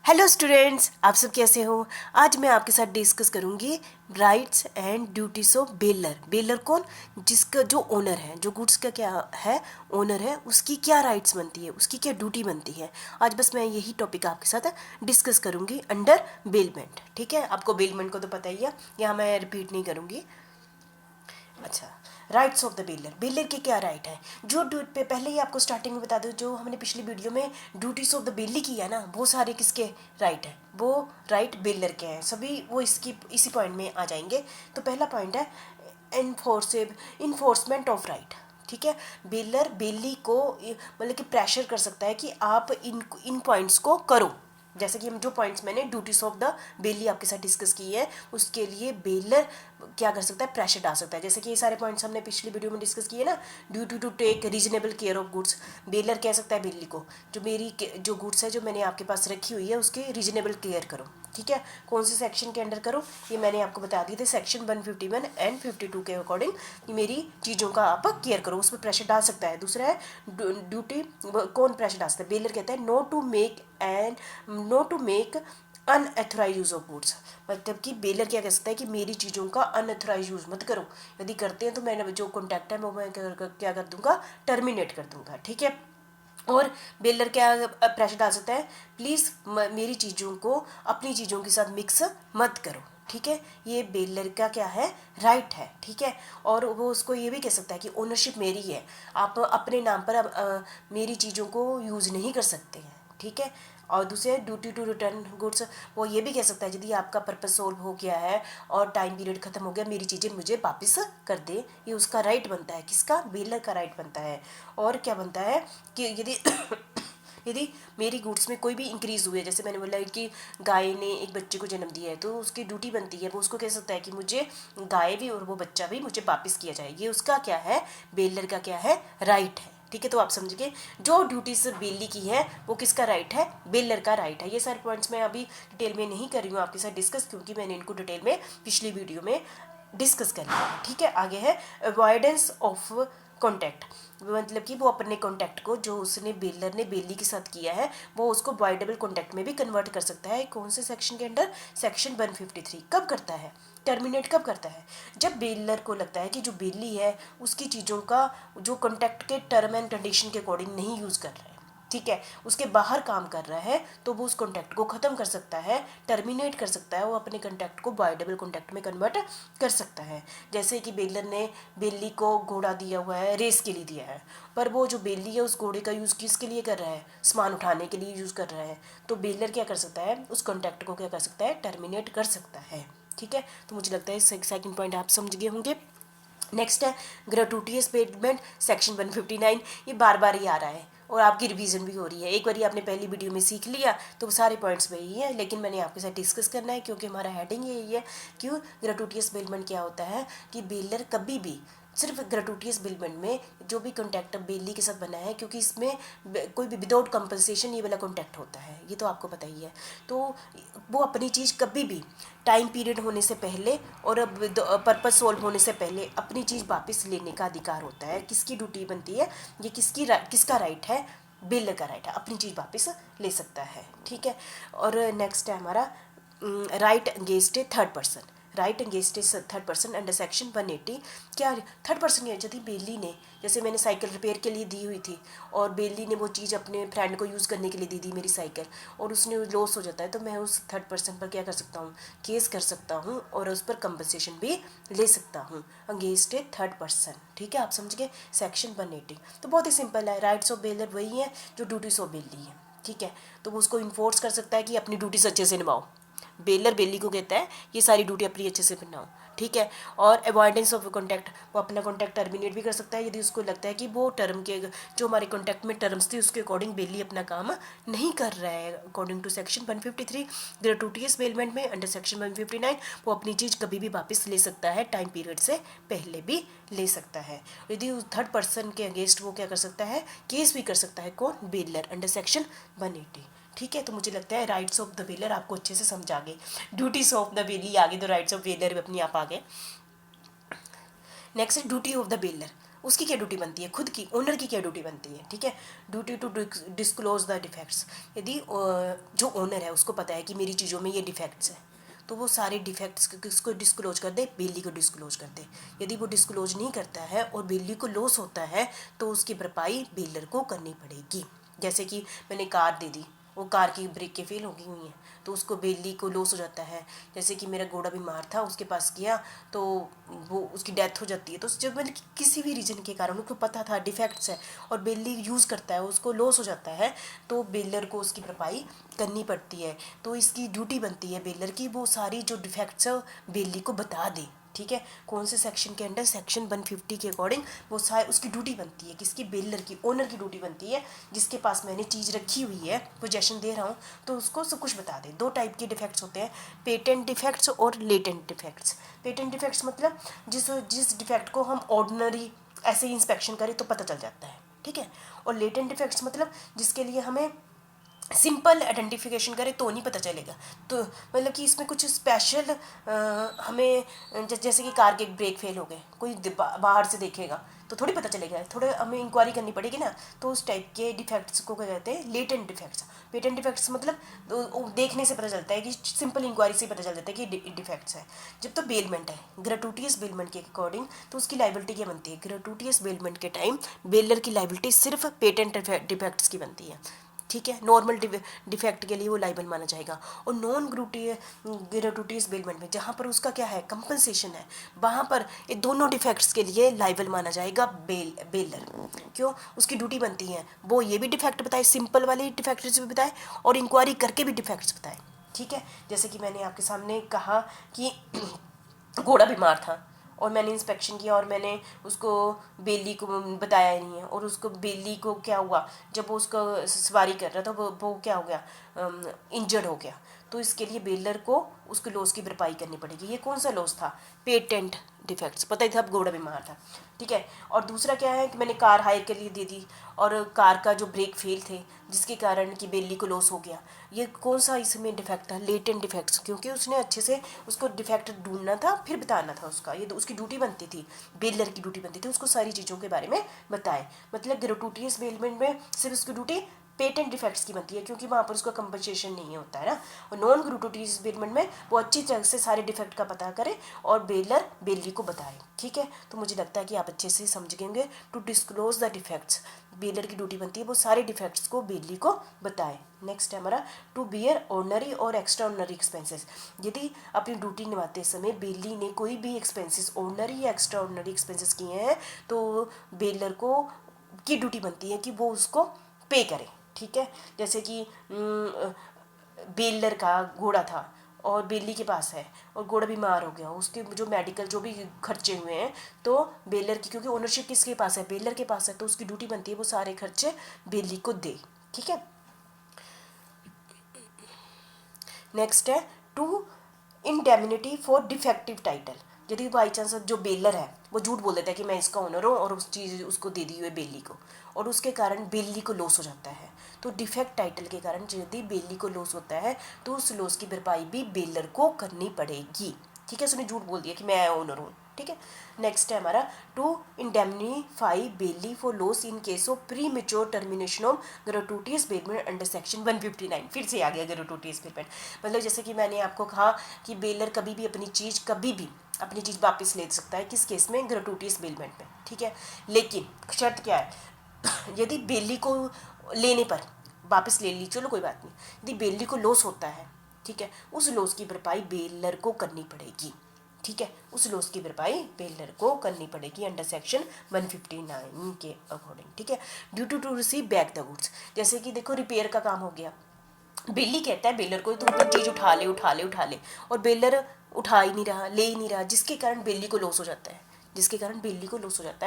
Hello students, आप सब कैसे हो। आज मैं आपके साथ डिस्कस करूंगी rights and duties of baler. Baler कौन? जिसका जो ओनर है, जो गुड्स का क्या है ओनर है, उसकी क्या राइट्स बनती है, उसकी क्या ड्यूटी बनती है। आज बस मैं यही टॉपिक आपके साथ डिस्कस करूंगी अंडर बेलमेंट। ठीक है, आपको बेलमेंट को तो पता ही है, यहाँ मैं रिपीट नहीं करूंगी। अच्छा, rights of the baler. Baler की क्या राइट है? जो पे पहले ही आपको स्टार्टिंग में बता दूं, जो हमने पिछली वीडियो में ड्यूटीज ऑफ द बेली किया ना, वो सारे किसके राइट है? वो राइट बेलर के हैं सभी। वो इसकी इसी पॉइंट में आ जाएंगे। तो पहला पॉइंट है इन्फोर्समेंट ऑफ राइट। ठीक है, बेलर बेली को मतलब कि प्रेशर कर सकता है कि आप इन पॉइंट्स को करो। जैसे कि हम जो पॉइंट्स मैंने ड्यूटीज ऑफ द बेली आपके साथ डिस्कस की है, उसके लिए बेलर क्या कर सकता है? प्रेशर डाल सकता है। जैसे कि ये सारे पॉइंट्स हमने पिछली वीडियो में डिस्कस किए ना। Duty to take reasonable care of goods, bailor कह सकता है बेली को, जो मेरी जो गुड्स है जो मैंने आपके पास रखी हुई है उसकी रीजनेबल केयर करो। ठीक है, कौन से सेक्शन के अंडर करो ये मैंने आपको बता दिए थे, सेक्शन 151 एंड 52 के अकॉर्डिंग कि मेरी चीज़ों का आप केयर करो, उस पर प्रेशर डाल सकता है। दूसरा है ड्यूटी, कौन प्रेशर डाल सकता है? बेलर कहता है no to make unauthorised use of goods. मतलब कि बेलर क्या कह सकता है कि मेरी चीज़ों का अनएथोराइज यूज़ मत करो। यदि करते हैं तो मैंने जो कॉन्टैक्ट है वो मैं क्या कर दूंगा? टर्मिनेट कर दूंगा। ठीक है, और बेलर क्या प्रेशर डाल सकता है? प्लीज़ मेरी चीज़ों को अपनी चीज़ों के साथ मिक्स मत करो। ठीक है, ये बेलर का क्या है? राइट है। ठीक है, और वो उसको ये भी कह सकता है कि ओनरशिप मेरी है, आप अपने नाम पर मेरी चीज़ों को यूज़ नहीं कर सकते हैं। ठीक है, और दूसरे ड्यूटी टू रिटर्न गुड्स, वो ये भी कह सकता है यदि आपका पर्पस सोल्व हो गया है और टाइम पीरियड खत्म हो गया, मेरी चीज़ें मुझे वापस कर दे। ये उसका राइट बनता है। किसका? बेलर का राइट बनता है। और क्या बनता है कि यदि यदि मेरी गुड्स में कोई भी इंक्रीज़ हुए, जैसे मैंने बोला कि गाय ने एक बच्चे को जन्म दिया है, तो उसकी ड्यूटी बनती है, वो उसको कह सकता है कि मुझे गाय भी और वो बच्चा भी मुझे वापस किया जाए। ये उसका क्या है? बेलर का क्या है? राइट है। ठीक है, तो आप समझ गए जो ड्यूटीज बेली की है वो किसका राइट है? बेलर का राइट है। ये सारे पॉइंट्स मैं अभी डिटेल में नहीं कर रही हूँ आपके साथ डिस्कस, क्योंकि मैंने इनको डिटेल में पिछली वीडियो में डिस्कस कर लिया है। ठीक है, आगे है अवॉइडेंस ऑफ कॉन्टैक्ट। मतलब कि वो अपने कॉन्टैक्ट को जो उसने बेलर ने बेली के साथ किया है वो उसको अवॉइडेबल कॉन्टैक्ट में भी कन्वर्ट कर सकता है। कौन से सेक्शन के अंडर? सेक्शन 153। कब करता है? टर्मिनेट कब करता है? जब बेलर को लगता है कि जो बेली है उसकी चीज़ों का जो कॉन्टैक्ट के टर्म एंड कंडीशन के अकॉर्डिंग नहीं यूज़ कर रहा है, ठीक है, उसके बाहर काम कर रहा है, तो वो उस कॉन्टैक्ट को ख़त्म कर सकता है, टर्मिनेट कर सकता है, वो अपने कॉन्टैक्ट को अवॉइडेबल कॉन्टैक्ट में कन्वर्ट कर सकता है। जैसे कि बेलर ने बेली को घोड़ा दिया हुआ है, रेस के लिए दिया है, पर वो जो बेली है उस घोड़े का यूज़ किसके लिए कर रहा है? सामान उठाने के लिए यूज़ कर रहा है। तो बेलर क्या कर सकता है? उस कॉन्टैक्ट को क्या कर सकता है? टर्मिनेट कर सकता है। ठीक है, तो मुझे लगता है सेकंड पॉइंट आप समझ गए होंगे। नेक्स्ट है ग्रेटुटियस पेमेंट, सेक्शन 159। ये बार बार ही आ रहा है और आपकी रिवीजन भी हो रही है। एक बार आपने पहली वीडियो में सीख लिया तो वो सारे पॉइंट्स वही हैं, लेकिन मैंने आपके साथ डिस्कस करना है क्योंकि हमारा हेडिंग यही है। क्यों? ग्रेटुटियस पेमेंट क्या होता है कि बेलर कभी भी सिर्फ ग्रेटुटियस बिलमेंट में जो भी कॉन्टैक्ट बेली के साथ बना है, क्योंकि इसमें कोई भी विदाउट कंपनसेशन ये वाला कॉन्टैक्ट होता है, ये तो आपको पता ही है। तो वो अपनी चीज़ कभी भी टाइम पीरियड होने से पहले और पर्पस सोल्व होने से पहले अपनी चीज़ वापस लेने का अधिकार होता है। किसकी ड्यूटी बनती है ये? किसका राइट है? बेलर का राइट है, अपनी चीज़ वापस ले सकता है। ठीक है, और नेक्स्ट है हमारा right against a third person. Right against third person under section 180। क्या थर्ड पर्सन? यदि बेली ने, जैसे मैंने साइकिल रिपेयर के लिए दी हुई थी और बेली ने वो चीज़ अपने फ्रेंड को यूज़ करने के लिए दी थी मेरी साइकिल, और उसने लॉस हो जाता है, तो मैं उस थर्ड पर्सन पर क्या कर सकता हूँ? केस कर सकता हूँ और उस पर कंपनसेशन भी ले सकता हूँ अगेंस्ट ए थर्ड पर्सन। ठीक है, आप समझ गए सेक्शन 180। तो बहुत ही सिंपल है, राइट्स ऑफ बेलर वही है जो ड्यूटीज ऑफ बेली है। ठीक है, तो वो उसको इन्फोर्स कर सकता है कि अपनी ड्यूटीज अच्छे से निभाओ। बेलर बेली को कहता है ये सारी ड्यूटी अपनी अच्छे से बनाओ। ठीक है, और अवॉइडेंस ऑफ कॉन्टैक्ट, वो अपना कॉन्टैक्ट टर्मिनेट भी कर सकता है यदि उसको लगता है कि वो टर्म के जो हमारे कॉन्टैक्ट में टर्म्स थी उसके अकॉर्डिंग बेली अपना काम नहीं कर रहा है। अकॉर्डिंग टू सेक्शन 153 ग्रेटुटियस बेलमेंट में अंडर सेक्शन 159 वो अपनी चीज़ कभी भी वापस ले सकता है, टाइम पीरियड से पहले भी ले सकता है। यदि उस थर्ड पर्सन के अगेंस्ट वो क्या कर सकता है? केस भी कर सकता है। कौन? Baler, under section 180। ठीक है, तो मुझे लगता है राइट्स ऑफ द बेलर आपको अच्छे से समझ आ गए। ड्यूटीज ऑफ द बेली आ गई तो राइट्स ऑफ बेलर भी अपनी आप आ गए। Next duty of the baler, उसकी क्या ड्यूटी बनती है, खुद की ओनर की क्या ड्यूटी बनती है, ठीक है। Duty to disclose the defects, यदि जो ओनर है उसको पता है कि मेरी चीज़ों में ये डिफेक्ट्स हैं, तो वो सारे डिफेक्ट्स किसको डिस्क्लोज कर दे, बिल्ली को डिस्क्लोज कर दे। यदि वो डिस्क्लोज नहीं करता है और बिल्ली को लॉस होता है तो उसकी भरपाई बिल्डर को करनी पड़ेगी। जैसे कि मैंने कार दे दी, वो कार की ब्रेकें फेल हो गई हुई हैं तो उसको बिल्ली को लॉस हो जाता है। जैसे कि मेरा घोड़ा बीमार था, उसके पास गया तो वो उसकी डेथ हो जाती है, तो जब मैंने किसी भी रीज़न के कारण उसको पता था डिफेक्ट्स है और बिल्ली यूज़ करता है, उसको लॉस हो जाता है, तो बिल्डर को उसकी भरपाई करनी पड़ती है। तो इसकी ड्यूटी बनती है बिल्डर की, वो सारी जो डिफेक्ट्स है बिल्ली को बता दे, ठीक है। कौन से सेक्शन के अंडर, सेक्शन 150 के अकॉर्डिंग वो सारी उसकी ड्यूटी बनती है, किसकी, बिल्डर की, ओनर की ड्यूटी बनती है, जिसके पास मैंने चीज़ रखी हुई है, पोजेशन दे रहा हूँ, तो उसको सब कुछ बता दे। दो टाइप के डिफेक्ट्स होते हैं, पेटेंट डिफेक्ट्स और लेटेंट डिफेक्ट्स। पेटेंट डिफेक्ट्स मतलब जिस जिस डिफेक्ट को हम ऑर्डिनरी ऐसे ही इंस्पेक्शन करें तो पता चल जाता है, ठीक है। और लेटेंट डिफेक्ट्स मतलब जिसके लिए हमें सिंपल आइडेंटिफिकेशन करें तो नहीं पता चलेगा, तो मतलब कि इसमें कुछ स्पेशल हमें जैसे कि कार के ब्रेक फेल हो गए, कोई बाहर से देखेगा तो थोड़ी पता चलेगा, थोड़े हमें इंक्वायरी करनी पड़ेगी ना। तो उस टाइप के डिफेक्ट्स को क्या कहते हैं, लेटेंट डिफेक्ट्स। पेटेंट डिफेक्ट्स मतलब देखने से पता चलता है, कि सिंपल इंक्वायरी से पता चल जाता है कि डिफेक्ट्स है। जब तो बेलमेंट है, ग्रेटुटियस बेलमेंट के अकॉर्डिंग, तो उसकी लाइबिलिटी क्या बनती है, ग्रेटुटियस बेलमेंट के टाइम बेलर की लाइबिलिटी सिर्फ पेटेंट डिफेक्ट्स की बनती है, ठीक है। नॉर्मल डिफेक्ट के लिए वो लाइबल माना जाएगा। और नॉन ग्रेटुटियस बेलमेंट में जहाँ पर उसका क्या है, कंपनसेशन है, वहाँ पर ये दोनों डिफेक्ट्स के लिए लाइबल माना जाएगा बेलर। क्यों, उसकी ड्यूटी बनती है वो ये भी डिफेक्ट बताए, सिंपल वाले डिफेक्ट्स भी बताए और इंक्वायरी करके भी डिफेक्ट्स बताए, ठीक है। जैसे कि मैंने आपके सामने कहा कि घोड़ा बीमार था और मैंने इंस्पेक्शन किया और मैंने उसको बेली को बताया ही नहीं है, और उसको बेली को क्या हुआ, जब वो उसको सवारी कर रहा था वो क्या हो गया, इंजर्ड हो गया, तो इसके लिए बेलर को उसके लॉस की भरपाई करनी पड़ेगी। ये कौन सा लॉस था, पेटेंट डिफेक्ट्स, पता ही था अब घोड़ा बीमार था, ठीक है। और दूसरा क्या है कि मैंने कार हायर के लिए दे दी और कार का जो ब्रेक फेल थे जिसके कारण कि बेली को लॉस हो गया, ये कौन सा इसमें डिफेक्ट था, लेटेंट डिफेक्ट्स, क्योंकि उसने अच्छे से उसको डिफेक्ट ढूंढना था फिर बताना था उसका, ये उसकी ड्यूटी बनती थी, बेलर की ड्यूटी बनती थी, उसको सारी चीज़ों के बारे में बताए। मतलब ग्रेटुटियस बेलमेंट में सिर्फ उसकी ड्यूटी पेटेंट डिफेक्ट्स की बनती है, क्योंकि वहाँ पर उसका कंपनसेशन नहीं होता है ना। और नॉन ग्रेटुटियस बेलमेंट में वो अच्छी तरह से सारे डिफेक्ट का पता करे और बेलर बेली को बताए, ठीक है। तो मुझे लगता है कि आप अच्छे से समझ गएंगे। To disclose the defects, bailor की ड्यूटी बनती है वो सारे डिफेक्ट्स को बेली को बताए। नेक्स्ट है हमारा टू बियर ऑर्डनरी और एक्स्ट्रा ऑर्डनरी एक्सपेंसेस। यदि अपनी ड्यूटी निभाते समय बेली ने कोई भी एक्सपेंसेस, ऑर्डनरी या एक्स्ट्रा ऑर्डनरी एक्सपेंसेस किए हैं, तो बेलर को की ड्यूटी बनती है कि वो उसको पे करे, ठीक है। जैसे कि बेलर का घोड़ा था और बेली के पास है और घोड़ा बीमार हो गया, उसके जो मेडिकल जो भी खर्चे हुए हैं तो बेलर की, क्योंकि ओनरशिप किसके पास है, बेलर के पास है, तो उसकी ड्यूटी बनती है वो सारे खर्चे बेली को दे, ठीक है। नेक्स्ट है to indemnity for defective title. यदि बाई चांस जो बेलर है वो झूठ बोल देता है कि मैं इसका ओनर हूँ और उस चीज़ उसको दे दी हुई बेली को, और उसके कारण बेली को लॉस हो जाता है, तो डिफेक्ट टाइटल के कारण यदि बेली को लॉस होता है तो उस लॉस की भरपाई भी बेलर को करनी पड़ेगी, ठीक है। उसने झूठ बोल दिया कि मैं ओनर हूँ, ठीक है। नेक्स्ट है हमारा to indemnify bailee for loss in case of premature termination of gratuitous bailment under section 159। फिर से आ गया ग्रेटुटियस बेलमेंट, मतलब जैसे कि मैंने आपको कहा कि बेलर कभी भी अपनी चीज़ वापस ले सकता है, किस केस में, ग्रेटुटियस बेलमेंट में, ठीक है। लेकिन शर्त क्या है, यदि बेली को लेने पर वापस ले ली, चलो कोई बात नहीं, यदि बेली को लॉस होता है, ठीक है, उस लॉस की भरपाई बेलर को करनी पड़ेगी, ठीक है, उस लॉस की भरपाई बेलर को करनी पड़ेगी अंडर सेक्शन 159 के अकॉर्डिंग, ठीक है। Due to receive back the goods, जैसे कि देखो रिपेयर का काम हो गया, बेली कहता है बेलर को तुम अपनी चीज़ उठा ले, और बेलर उठा ही नहीं रहा, ले ही नहीं रहा, जिसके कारण बेली को लॉस हो जाता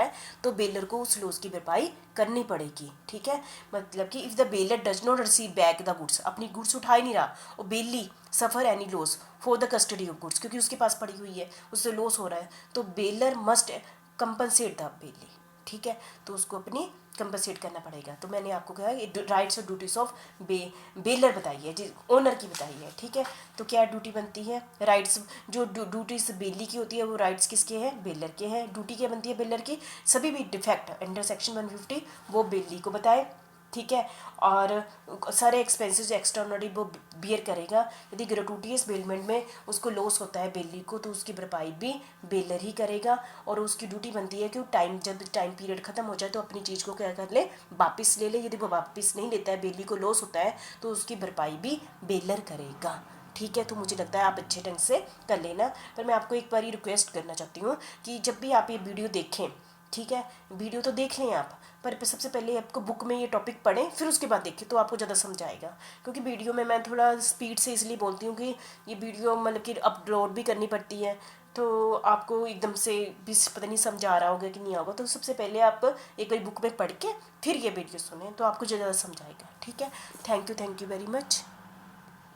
है, तो बेलर को उस लॉस की भरपाई करनी पड़ेगी, ठीक है। मतलब कि if the bailor does not receive back the goods, अपनी गुड्स उठा ही नहीं रहा और bailee suffer any loss for the custody of goods, क्योंकि उसके पास पड़ी हुई है, उससे लॉस हो रहा है, तो baler must compensate the belly, ठीक है, तो उसको अपनी कंपनसेट करना पड़ेगा। तो मैंने आपको कहा राइट्स और ड्यूटीज ऑफ बेलर बताई है, जी ओनर की बताई है, ठीक है। तो क्या ड्यूटी बनती है, राइट्स जो ड्यूटीज बेली की होती है वो राइट्स किसके हैं, बेलर के हैं। ड्यूटी क्या बनती है बेलर की, सभी भी डिफेक्ट अंडर सेक्शन 150 वो बेली को बताए, ठीक है। और सारे एक्सपेंसेस एक्स्ट्राऑर्डिनरी वो बियर करेगा। यदि ग्रेटुइटियस बेलमेंट में उसको लॉस होता है बेली को, तो उसकी भरपाई भी बेलर ही करेगा। और उसकी ड्यूटी बनती है कि जब टाइम पीरियड खत्म हो जाए तो अपनी चीज़ को क्या कर ले, वापस ले ले। यदि वो वापस नहीं लेता है, बेली को लॉस होता है, तो उसकी भरपाई भी बेलर करेगा, ठीक है। तो मुझे लगता है आप अच्छे ढंग से कर लेना। पर मैं आपको एक बार रिक्वेस्ट करना चाहती हूँ कि जब भी आप ये वीडियो देखें, ठीक है, वीडियो तो देख लें आप, पर सबसे पहले आपको बुक में ये टॉपिक पढ़ें, फिर उसके बाद देखें, तो आपको ज़्यादा समझ आएगा। क्योंकि वीडियो में मैं थोड़ा स्पीड से इसलिए बोलती हूँ कि ये वीडियो मतलब कि अपलोड भी करनी पड़ती है, तो आपको एकदम से भी पता नहीं समझ आ रहा होगा कि नहीं होगा। तो सबसे पहले आप एक बार बुक में पढ़ के फिर ये वीडियो सुने, तो आपको ज़्यादा समझ आएगा, ठीक है। Thank you very much.